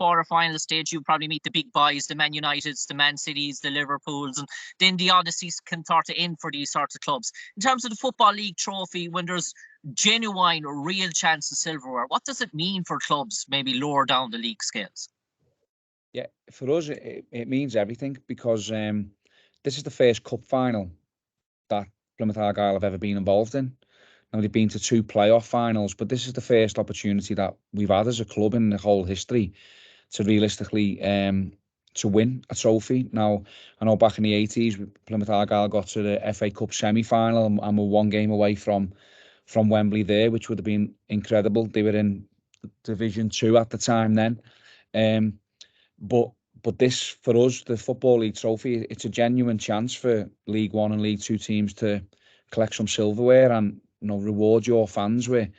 quarter-final stage, you probably meet the big boys, the Man Uniteds, the Man Cities, the Liverpools, and then the odysseys can sort of end for these sorts of clubs. In terms of the Football League trophy, when there's genuine or real chance of silverware, what does it mean for clubs maybe lower down the league scales? Yeah, for us, it means everything because this is the first cup final that Plymouth Argyle have ever been involved in. Now, they've been to 2 playoff finals, but this is the first opportunity that we've had as a club in the whole history to realistically to win a trophy. Now, I know back in the 80s, Plymouth Argyle got to the FA Cup semi-final and were 1 game away from Wembley there, which would have been incredible. They were in Division 2 at the time then. But this, for us, the Football League trophy, it's a genuine chance for League One and League Two teams to collect some silverware and reward your fans with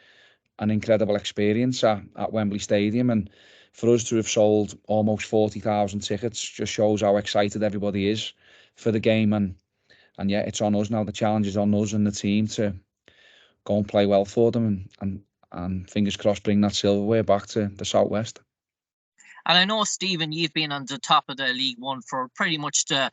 an incredible experience at Wembley Stadium. And for us to have sold almost 40,000 tickets just shows how excited everybody is for the game. And yeah, it's on us now. The challenge is on us and the team to go and play well for them and fingers crossed bring that silverware back to the Southwest. And I know, Stephen, you've been on the top of the League One for pretty much the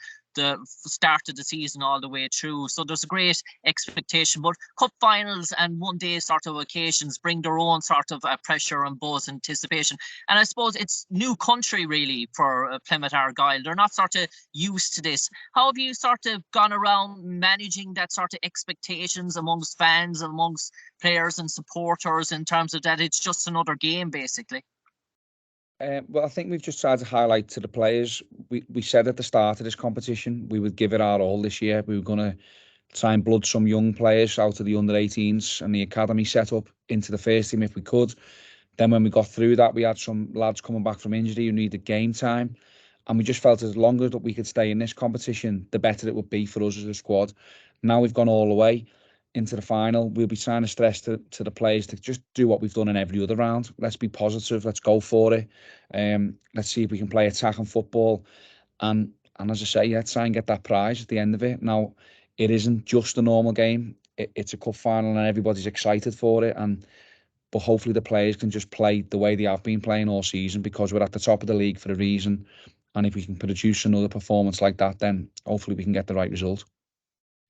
start of the season all the way through. So there's a great expectation. But cup finals and one-day sort of occasions bring their own sort of pressure and buzz, anticipation. And I suppose it's new country, really, for Plymouth Argyle. They're not sort of used to this. How have you sort of gone around managing that sort of expectations amongst fans, amongst players and supporters in terms of that it's just another game, basically? Well, I think we've just tried to highlight to the players. We said at the start of this competition we would give it our all this year. We were going to try and blood some young players out of the under-18s and the academy set up into the first team if we could. Then when we got through that, we had some lads coming back from injury who needed game time. And we just felt as longer that we could stay in this competition, the better it would be for us as a squad. Now we've gone all the way into the final. We'll be trying to stress to the players to just do what we've done in every other round. Let's be positive. Let's go for it. Let's see if we can play attacking football. And as I say, yeah, try and get that prize at the end of it. Now, it isn't just a normal game. It's a cup final and everybody's excited for it. But hopefully the players can just play the way they have been playing all season because we're at the top of the league for a reason. And if we can produce another performance like that, then hopefully we can get the right result.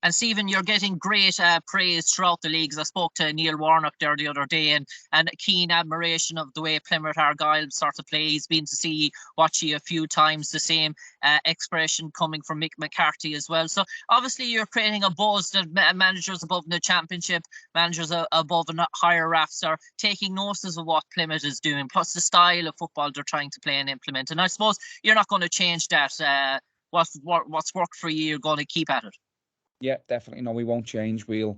And Stephen, you're getting great praise throughout the leagues. I spoke to Neil Warnock there the other day and keen admiration of the way Plymouth Argyle sort of play. He's been to watch you a few times, the same expression coming from Mick McCarthy as well. So obviously you're creating a buzz that managers above the championship, managers above and higher rafts are taking notice of what Plymouth is doing, plus the style of football they're trying to play and implement. And I suppose you're not going to change that. What's worked for you, you're going to keep at it. Yeah, definitely. No, we won't change. We'll,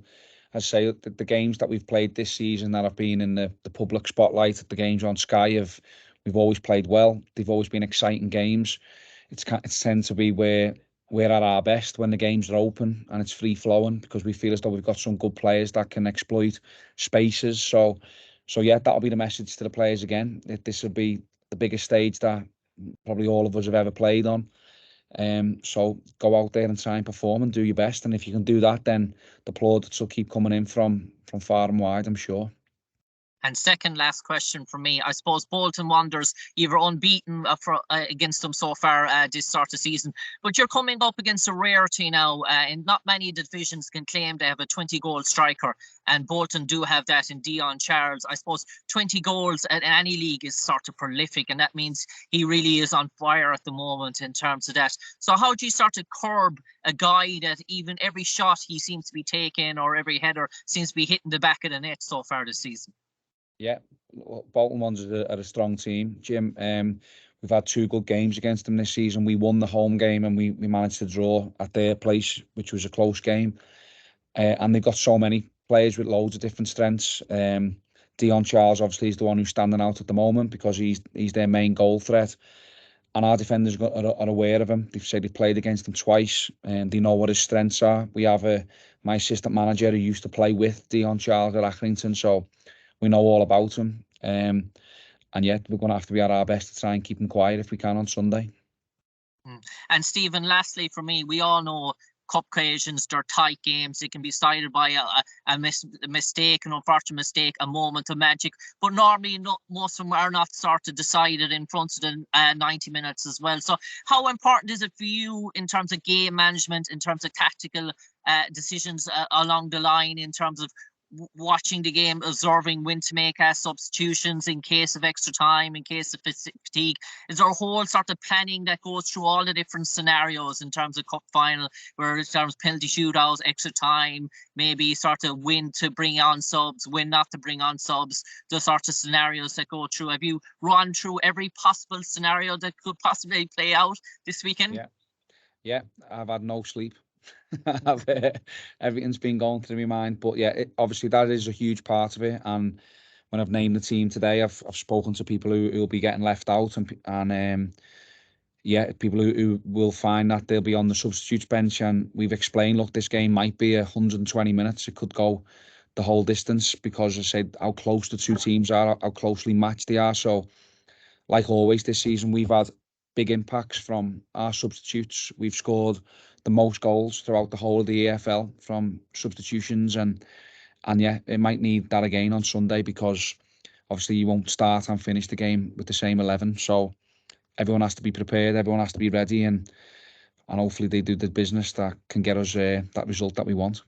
as I say, the games that we've played this season that have been in the public spotlight, the games on Sky, we've always played well. They've always been exciting games. It's tend to be where we're at our best when the games are open and it's free flowing because we feel as though we've got some good players that can exploit spaces. So yeah, that'll be the message to the players again. This will be the biggest stage that probably all of us have ever played on. So go out there and try and perform and do your best. And if you can do that, then the plaudits will keep coming in from far and wide, I'm sure. And second last question for me, I suppose Bolton Wanderers, you were unbeaten against them so far this sort of season, but you're coming up against a rarity now. And not many divisions can claim they have a 20-goal striker, and Bolton do have that in Dion Charles. I suppose 20 goals at any league is sort of prolific, and that means he really is on fire at the moment in terms of that. So how do you sort of curb a guy that even every shot he seems to be taking or every header seems to be hitting the back of the net so far this season? Yeah, Bolton Wanderers are a strong team, Jim. We've had 2 good games against them this season. We won the home game and we managed to draw at their place, which was a close game. And they've got so many players with loads of different strengths. Dion Charles obviously is the one who's standing out at the moment because he's their main goal threat. And our defenders are aware of him. They've said they've played against him twice and they know what his strengths are. We have my assistant manager who used to play with Dion Charles at Accrington, so we know all about him. And yet we're going to have to be at our best to try and keep him quiet if we can on Sunday. And Stephen, lastly for me, we all know cup occasions, they're tight games. They can be decided by a mistake, an unfortunate mistake, a moment of magic. But normally, most of them are not sort of decided in front of the 90 minutes as well. So how important is it for you in terms of game management, in terms of tactical decisions along the line, in terms of watching the game, observing when to make substitutions in case of extra time, in case of fatigue? Is there a whole sort of planning that goes through all the different scenarios in terms of cup final, where in terms of penalty shootouts, extra time, maybe sort of when to bring on subs, when not to bring on subs, the sort of scenarios that go through? Have you run through every possible scenario that could possibly play out this weekend? Yeah, I've had no sleep. Everything's been going through my mind, but yeah, obviously that is a huge part of it. And when I've named the team today, I've spoken to people who will be getting left out, and yeah, people who will find that they'll be on the substitutes bench. And we've explained, look, this game might be 120 minutes. It could go the whole distance, because I said how close the two teams are, how closely matched they are. So, like always this season, we've had big impacts from our substitutes. We've scored the most goals throughout the whole of the EFL from substitutions, and yeah, it might need that again on Sunday, because obviously you won't start and finish the game with the same 11. So everyone has to be prepared, everyone has to be ready, and hopefully they do the business that can get us that result that we want.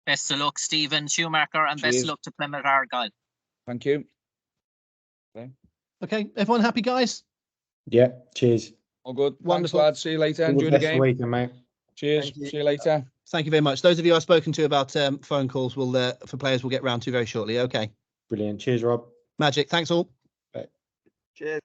Best of luck, Stephen Schumacher, and Cheers. best of luck to Plymouth Argyle. Thank you. Okay, everyone happy, guys? Yeah, cheers. All good. Wonderful. Thanks, lads. See you later. Enjoy the game. Weekend, mate. Cheers. See you later. Thank you very much. Those of you I've spoken to about phone calls for players, we'll get round to very shortly. Okay. Brilliant. Cheers, Rob. Magic. Thanks all. Bye. Cheers.